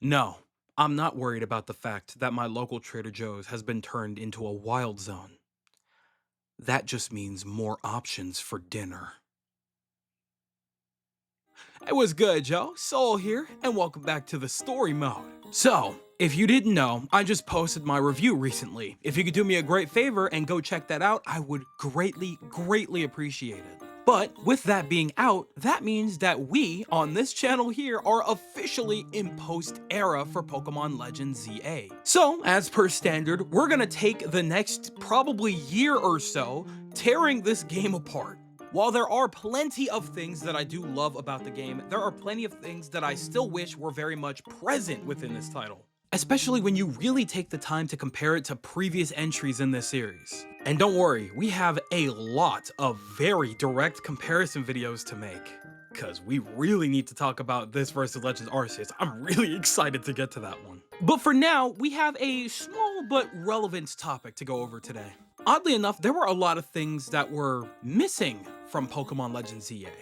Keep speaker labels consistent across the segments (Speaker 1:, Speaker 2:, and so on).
Speaker 1: No, I'm not worried about the fact that my local Trader Joe's has been turned into a wild zone. That just means more options for dinner. It was good, Joe. Soul here, and welcome back to the story mode. So, if you didn't know, I just posted my review recently. If you could do me a great favor and go check that out, I would greatly appreciate it. But with that being out, that means that we on this channel here are officially in post era for Pokemon Legends ZA. So, as per standard, we're gonna take the next probably year or so tearing this game apart. While there are plenty of things that I do love about the game, there are plenty of things that I still wish were very much present within this title. Especially when you really take the time to compare it to previous entries in this series. And don't worry, we have a lot of very direct comparison videos to make. Cause we really need to talk about this versus Legends Arceus. I'm really excited to get to that one. But for now, we have a small but relevant topic to go over today. Oddly enough, there were a lot of things that were missing from Pokemon Legends ZA.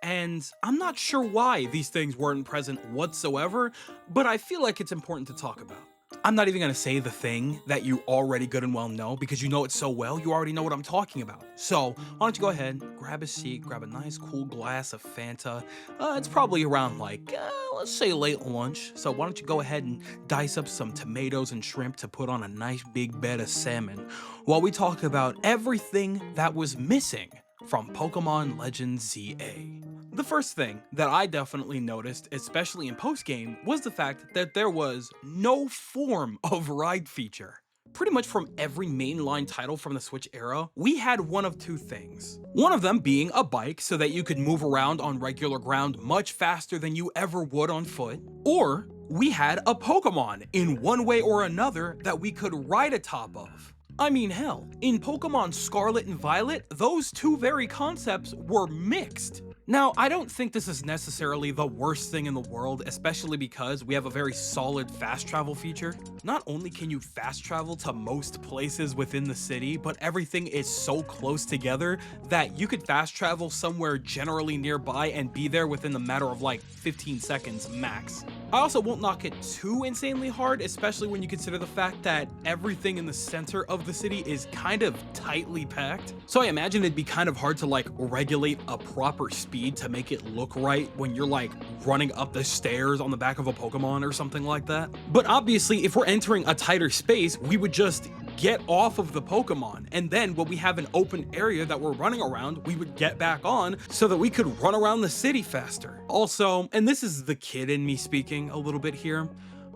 Speaker 1: And I'm not sure why these things weren't present whatsoever, but I feel like it's important to talk about. I'm not even gonna say the thing that you already good and well know because you know it so well, you already know what I'm talking about. So why don't you go ahead, grab a seat, grab a nice cool glass of Fanta. It's probably around like, let's say late lunch. So why don't you go ahead and dice up some tomatoes and shrimp to put on a nice big bed of salmon while we talk about everything that was missing from Pokemon Legends ZA. The first thing that I definitely noticed, especially in post-game, was the fact that there was no form of ride feature. Pretty much from every mainline title from the Switch era, we had one of two things. One of them being a bike so that you could move around on regular ground much faster than you ever would on foot, or we had a Pokemon in one way or another that we could ride atop of. I mean, hell, in Pokemon Scarlet and Violet, those two very concepts were mixed. Now, I don't think this is necessarily the worst thing in the world, especially because we have a very solid fast travel feature. Not only can you fast travel to most places within the city, but everything is so close together that you could fast travel somewhere generally nearby and be there within the matter of like 15 seconds max. I also won't knock it too insanely hard, especially when you consider the fact that everything in the center of the city is kind of tightly packed. So I imagine it'd be kind of hard to like regulate a proper speed to make it look right when you're like running up the stairs on the back of a Pokemon or something like that. But obviously, if we're entering a tighter space, we would just get off of the Pokemon, and then when we have an open area that we're running around, we would get back on so that we could run around the city faster. Also, and this is the kid in me speaking a little bit here,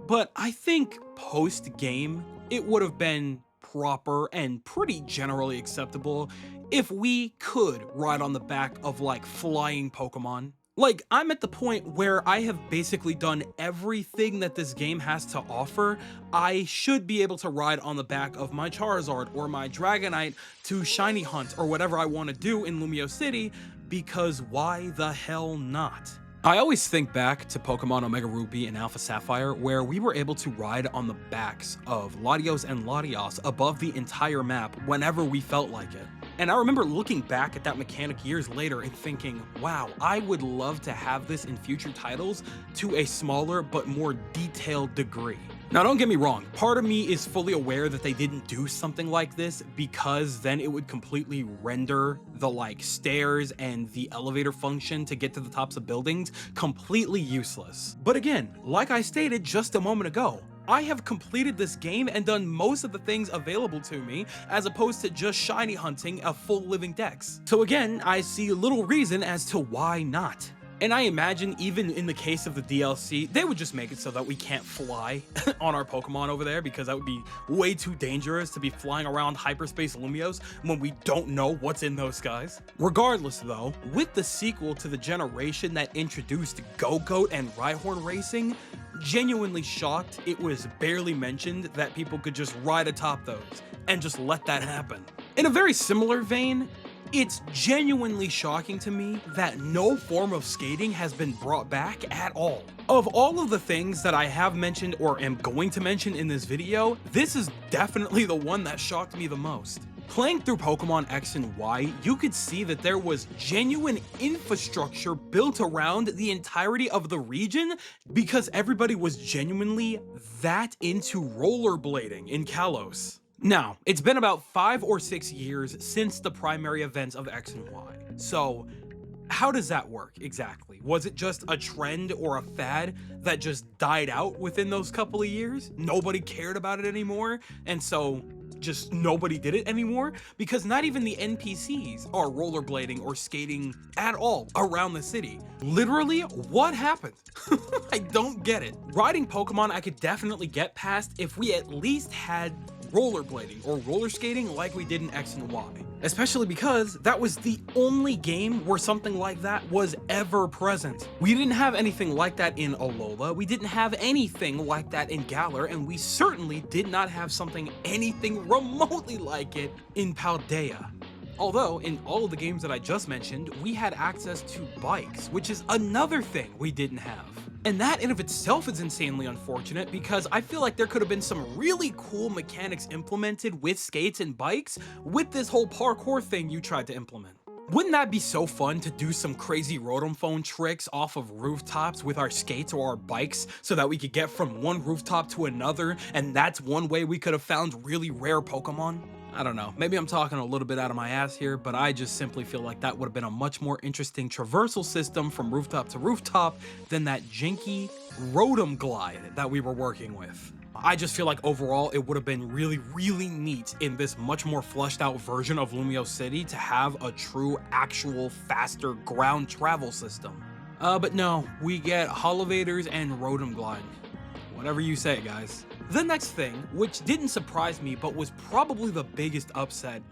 Speaker 1: but I think post-game, it would have been proper and pretty generally acceptable if we could ride on the back of like flying Pokemon. Like, I'm at the point where I have basically done everything that this game has to offer. I should be able to ride on the back of my Charizard or my Dragonite to shiny hunt or whatever I want to do in Lumio City, because why the hell not? I always think back to Pokemon Omega Ruby and Alpha Sapphire, where we were able to ride on the backs of Latios and Latios above the entire map whenever we felt like it. And I remember looking back at that mechanic years later and thinking, wow, I would love to have this in future titles to a smaller but more detailed degree. Now, don't get me wrong, part of me is fully aware that they didn't do something like this because then it would completely render the like stairs and the elevator function to get to the tops of buildings completely useless. But again, like I stated just a moment ago, I have completed this game and done most of the things available to me, as opposed to just shiny hunting a full living dex. So again, I see little reason as to why not. And I imagine even in the case of the DLC, they would just make it so that we can't fly on our Pokemon over there, because that would be way too dangerous to be flying around hyperspace Lumios when we don't know what's in those skies. Regardless though, with the sequel to the generation that introduced Go-Goat and Rhyhorn racing, genuinely shocked it was barely mentioned that people could just ride atop those and just let that happen. In a very similar vein, it's genuinely shocking to me that no form of skating has been brought back at all. Of all of the things that I have mentioned or am going to mention in this video, this is definitely the one that shocked me the most. Playing through Pokemon X and Y, you could see that there was genuine infrastructure built around the entirety of the region because everybody was genuinely that into rollerblading in Kalos. Now, it's been about 5 or 6 years since the primary events of X and Y, so how does that work exactly? Was it just a trend or a fad that just died out within those couple of years? Nobody cared about it anymore, and so just nobody did it anymore? Because not even the NPCs are rollerblading or skating at all around the city. Literally, what happened? I don't get it. Riding Pokemon I could definitely get past if we at least had rollerblading or roller skating like we did in X and Y. Especially because that was the only game where something like that was ever present. We didn't have anything like that in Alola, we didn't have anything like that in Galar, and we certainly did not have something anything remotely like it in Paldea. Although, in all of the games that I just mentioned, we had access to bikes, which is another thing we didn't have. And that in of itself is insanely unfortunate because I feel like there could have been some really cool mechanics implemented with skates and bikes with this whole parkour thing you tried to implement. Wouldn't that be so fun to do some crazy Rotom phone tricks off of rooftops with our skates or our bikes so that we could get from one rooftop to another, and that's one way we could have found really rare Pokemon? I don't know, maybe I'm talking a little bit out of my ass here, but I just simply feel like that would have been a much more interesting traversal system from rooftop to rooftop than that janky Rotom glide that we were working with. I just feel like overall it would have been really neat in this much more fleshed out version of Lumio City to have a true, actual, faster ground travel system. But no, we get Holovators and Rotom glide. Whatever you say, guys. The next thing, which didn't surprise me but was probably the biggest upset,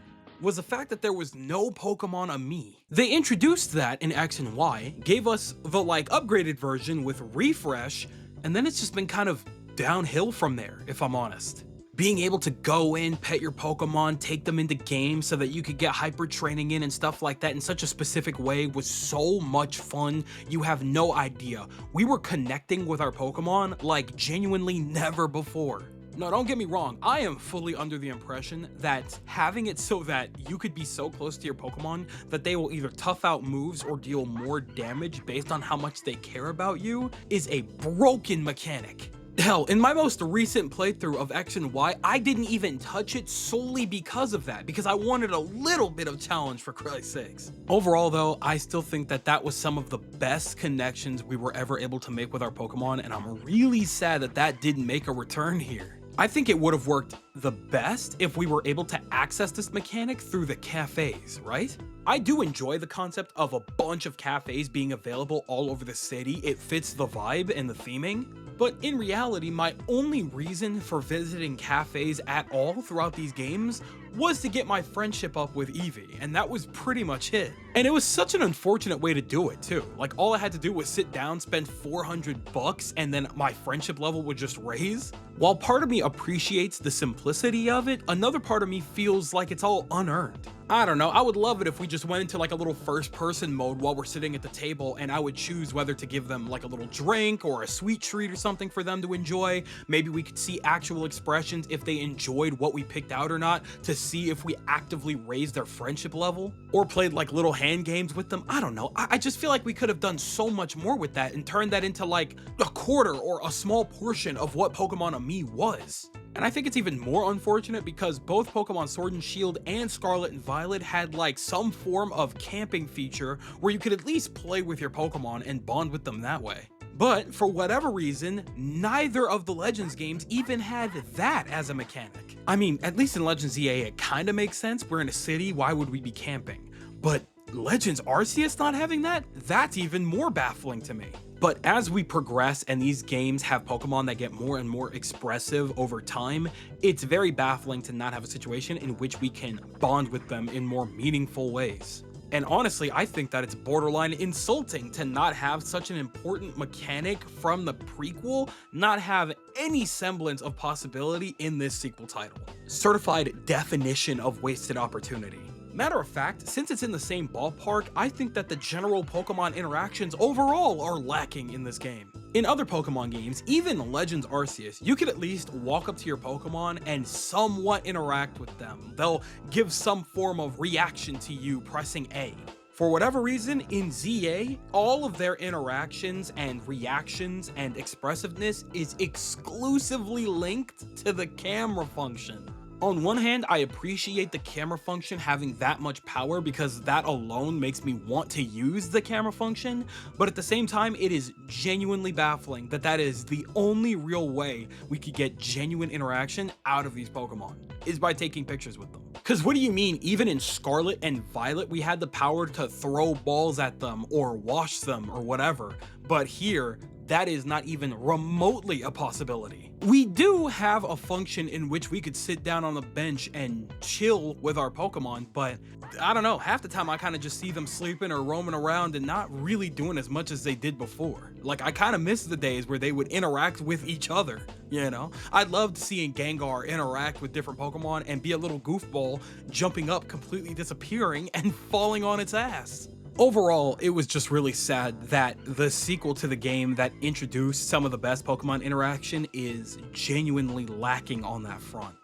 Speaker 1: was the fact that there was no Pokemon Ami. They introduced that in X and Y, gave us the upgraded version with Refresh, and then it's just been kind of downhill from there, if I'm honest. Being able to go in, pet your Pokemon, take them into games so that you could get hyper training in and stuff like that in such a specific way was so much fun, you have no idea. We were connecting with our Pokemon like genuinely never before. No, don't get me wrong, I am fully under the impression that having it so that you could be so close to your Pokemon that they will either tough out moves or deal more damage based on how much they care about you is a broken mechanic. Hell, in my most recent playthrough of X and Y, I didn't even touch it solely because of that, because I wanted a little bit of challenge for Christ's sakes. Overall though, I still think that that was some of the best connections we were ever able to make with our Pokemon, and I'm really sad that that didn't make a return here. I think it would have worked the best if we were able to access this mechanic through the cafes, right? I do enjoy the concept of a bunch of cafes being available all over the city. It fits the vibe and the theming. But in reality, my only reason for visiting cafes at all throughout these games was to get my friendship up with Eevee, and that was pretty much it. And it was such an unfortunate way to do it too. Like, all I had to do was sit down, spend 400 bucks, and then my friendship level would just raise. While part of me appreciates the simplicity of it, another part of me feels like it's all unearned. I don't know, I would love it if we just went into like a little first person mode while we're sitting at the table, and I would choose whether to give them like a little drink or a sweet treat or something for them to enjoy. Maybe we could see actual expressions if they enjoyed what we picked out or not, to see if we actively raised their friendship level, or played like little hand games with them. I don't know, I just feel like we could have done so much more with that and turned that into like a quarter or a small portion of what Pokemon Ami was. And I think it's even more unfortunate because both Pokemon Sword and Shield and Scarlet and Violet had like some form of camping feature where you could at least play with your Pokemon and bond with them that way. But for whatever reason, neither of the Legends games even had that as a mechanic. I mean, at least in Legends EA it kinda makes sense, we're in a city, why would we be camping? But Legends Arceus not having that? That's even more baffling to me. But as we progress and these games have Pokemon that get more and more expressive over time, it's very baffling to not have a situation in which we can bond with them in more meaningful ways. And honestly, I think that it's borderline insulting to not have such an important mechanic from the prequel not have any semblance of possibility in this sequel title. Certified definition of wasted opportunity. Matter of fact, since it's in the same ballpark, I think that the general Pokemon interactions overall are lacking in this game. In other Pokemon games, even Legends Arceus, you could at least walk up to your Pokemon and somewhat interact with them. They'll give some form of reaction to you pressing A. For whatever reason, in ZA, all of their interactions and reactions and expressiveness is exclusively linked to the camera function. On one hand, I appreciate the camera function having that much power because that alone makes me want to use the camera function, but at the same time, it is genuinely baffling that that is the only real way we could get genuine interaction out of these Pokemon, is by taking pictures with them. Cause what do you mean, even in Scarlet and Violet, we had the power to throw balls at them or wash them or whatever, but here, that is not even remotely a possibility. We do have a function in which we could sit down on the bench and chill with our Pokemon, but I don't know, half the time I kind of just see them sleeping or roaming around and not really doing as much as they did before. Like, I kind of miss the days where they would interact with each other, you know? I loved seeing Gengar interact with different Pokemon and be a little goofball, jumping up, completely disappearing, and falling on its ass. Overall, it was just really sad that the sequel to the game that introduced some of the best Pokemon interaction is genuinely lacking on that front.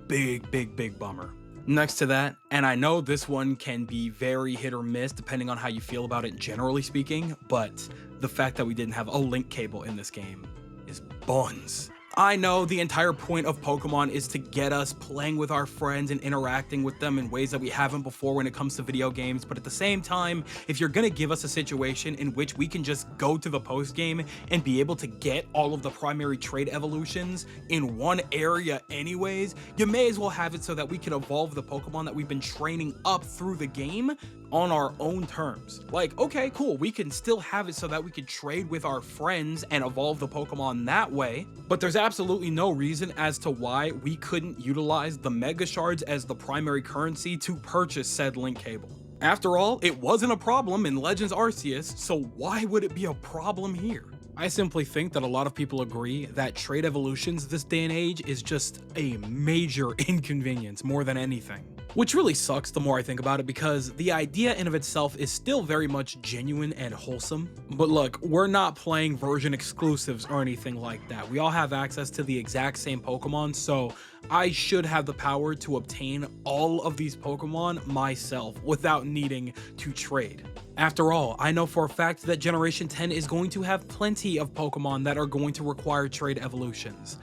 Speaker 1: Big bummer. Next to that, and I know this one can be very hit or miss depending on how you feel about it generally speaking, but the fact that we didn't have a link cable in this game is buns. I know the entire point of Pokemon is to get us playing with our friends and interacting with them in ways that we haven't before when it comes to video games, but at the same time, if you're gonna give us a situation in which we can just go to the post game and be able to get all of the primary trait evolutions in one area anyways, you may as well have it so that we can evolve the Pokemon that we've been training up through the game on our own terms. Like, okay, cool, we can still have it so that we can trade with our friends and evolve the Pokemon that way, but there's absolutely no reason as to why we couldn't utilize the Mega Shards as the primary currency to purchase said link cable. After all, it wasn't a problem in Legends Arceus, so why would it be a problem here? I simply think that a lot of people agree that trait evolutions this day and age is just a major inconvenience more than anything. Which really sucks the more I think about it, because the idea in of itself is still very much genuine and wholesome. But look, we're not playing version exclusives or anything like that. We all have access to the exact same Pokemon, so I should have the power to obtain all of these Pokemon myself without needing to trade. After all, I know for a fact that Generation 10 is going to have plenty of Pokemon that are going to require trade evolutions,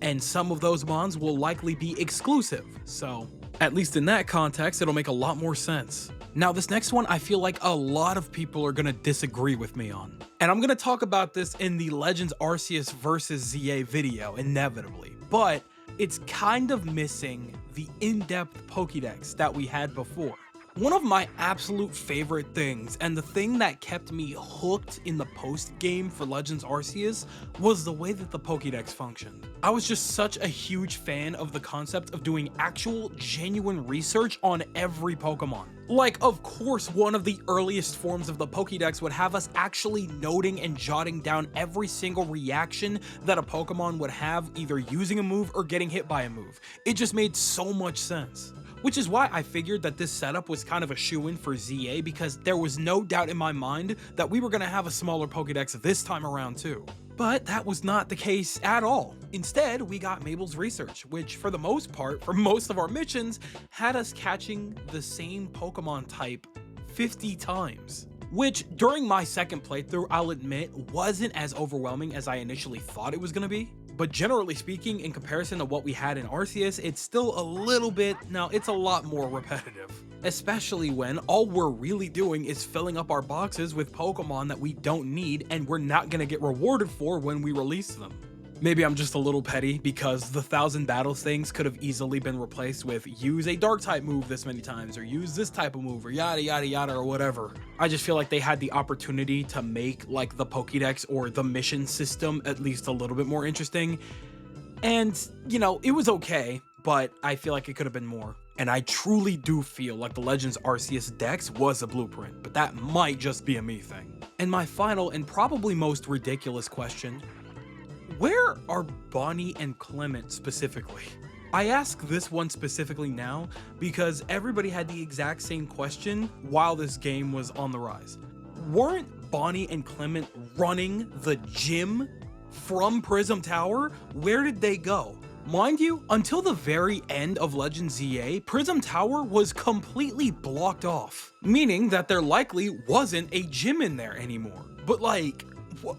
Speaker 1: and some of those mons will likely be exclusive, so at least in that context, it'll make a lot more sense. Now, this next one, I feel like a lot of people are gonna disagree with me on, and I'm gonna talk about this in the Legends Arceus vs ZA video, inevitably, but it's kind of missing the in-depth Pokédex that we had before. One of my absolute favorite things, and the thing that kept me hooked in the post-game for Legends Arceus, was the way that the Pokédex functioned. I was just such a huge fan of the concept of doing actual, genuine research on every Pokemon. Like, of course, one of the earliest forms of the Pokédex would have us actually noting and jotting down every single reaction that a Pokemon would have, either using a move or getting hit by a move. It just made so much sense. Which is why I figured that this setup was kind of a shoo-in for ZA, because there was no doubt in my mind that we were going to have a smaller Pokédex this time around too. But that was not the case at all. Instead, we got Mabel's research, which for the most part, for most of our missions, had us catching the same Pokemon type 50 times. Which, during my second playthrough, I'll admit, wasn't as overwhelming as I initially thought it was going to be. But generally speaking, in comparison to what we had in Arceus, it's still a little bit, no, it's a lot more repetitive. Especially when all we're really doing is filling up our boxes with Pokemon that we don't need and we're not gonna get rewarded for when we release them. Maybe I'm just a little petty because the 1000 battles things could have easily been replaced with use a dark type move this many times, or use this type of move, or yada yada yada, or whatever. I just feel like they had the opportunity to make like the Pokédex or the mission system at least a little bit more interesting. And, you know, it was okay, but I feel like it could have been more. And I truly do feel like the Legends Arceus Dex was a blueprint, but that might just be a me thing. And my final and probably most ridiculous question: where are Bonnie and Clement specifically? I ask this one specifically now because everybody had the exact same question while this game was on the rise. Weren't Bonnie and Clement running the gym from Prism Tower? Where did they go? Mind you, until the very end of Legend ZA, Prism Tower was completely blocked off, meaning that there likely wasn't a gym in there anymore. But like,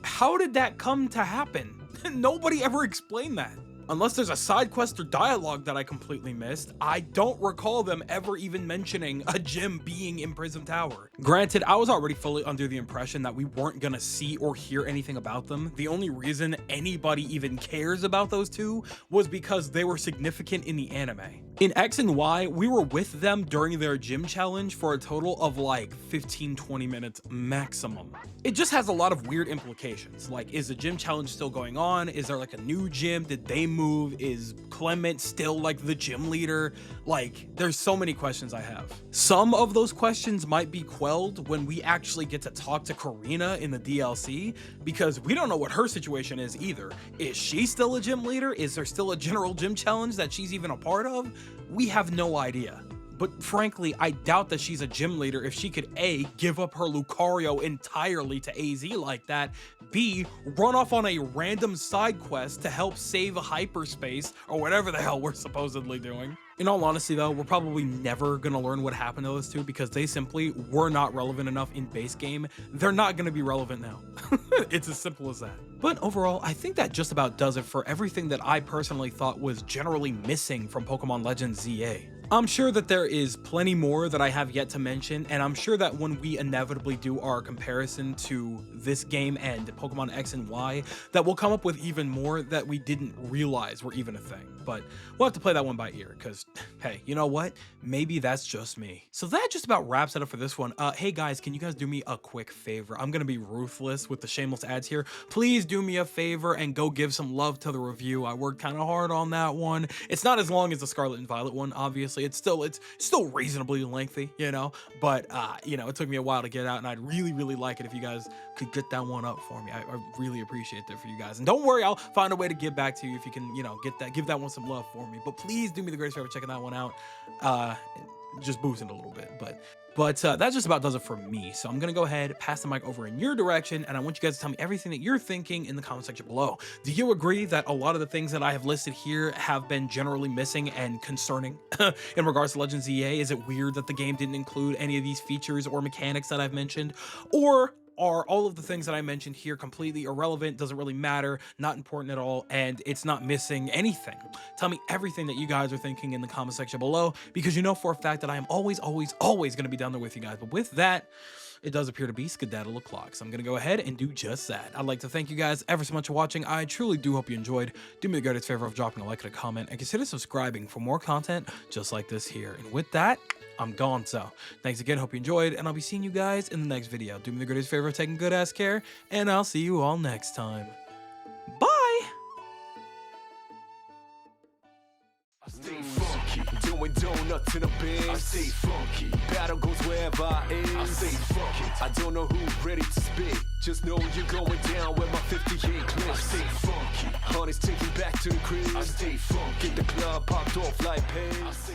Speaker 1: how did that come to happen? Nobody ever explained that. Unless there's a side quest or dialogue that I completely missed, I don't recall them ever even mentioning a gym being in Prism Tower. Granted, I was already fully under the impression that we weren't gonna see or hear anything about them. The only reason anybody even cares about those two was because they were significant in the anime. In X and Y, we were with them during their gym challenge for a total of like 15-20 minutes maximum. It just has a lot of weird implications. Like, is the gym challenge still going on? Is there like a new gym? Did they move? Is Clement still like the gym leader? Like, there's so many questions I have. Some of those questions might be quelled when we actually get to talk to Karina in the DLC, because we don't know what her situation is either. Is she still a gym leader? Is there still a general gym challenge that she's even a part of? We have no idea. But frankly, I doubt that she's a gym leader if she could A, give up her Lucario entirely to AZ like that, B, run off on a random side quest to help save a hyperspace or whatever the hell we're supposedly doing. In all honesty though, we're probably never gonna learn what happened to those two because they simply were not relevant enough in base game. They're not gonna be relevant now. It's as simple as that. But overall, I think that just about does it for everything that I personally thought was generally missing from Pokemon Legends ZA. I'm sure that there is plenty more that I have yet to mention, and I'm sure that when we inevitably do our comparison to this game and Pokemon X and Y, that we'll come up with even more that we didn't realize were even a thing. But we'll have to play that one by ear, because, hey, you know what? Maybe that's just me. So that just about wraps it up for this one. Hey guys, can you guys do me a quick favor? I'm gonna be ruthless with the shameless ads here. Please do me a favor and go give some love to the review. I worked kind of hard on that one. It's not as long as the Scarlet and Violet one, obviously. It's still reasonably lengthy, you know, but you know, it took me a while to get out, and I'd really like it if you guys could get that one up for me. I really appreciate that for you guys, and don't worry, I'll find a way to give back to you if you can, you know, give that one some love for me. But please do me the greatest favor checking that one out, just boosting it a little bit. But that just about does it for me. So I'm gonna go ahead, pass the mic over in your direction, and I want you guys to tell me everything that you're thinking in the comment section below. Do you agree that a lot of the things that I have listed here have been generally missing and concerning in regards to Legends ZA? Is it weird that the game didn't include any of these features or mechanics that I've mentioned? Or are all of the things that I mentioned here completely irrelevant, doesn't really matter, not important at all, and it's not missing anything? Tell me everything that you guys are thinking in the comment section below, because you know for a fact that I am always going to be down there with you guys. But with that, it does appear to be skedaddle o'clock, so I'm going to go ahead and do just that. I'd like to thank you guys ever so much for watching. I truly do hope you enjoyed. Do me the greatest favor of dropping a like and a comment, and consider subscribing for more content just like this here. And with that, I'm gone. So thanks again, hope you enjoyed, and I'll be seeing you guys in the next video. Do me the greatest favor of taking good ass care, and I'll see you all next time. Bye.
Speaker 2: I stay funky, doing donuts in a bin. I stay funky, battle goes wherever I is. I stay funky, I don't know who's ready to spit. Just know you're going down with my 58 clips. I stay funky, honey's taking back to the crib. I stay funky, get the club popped off like pins.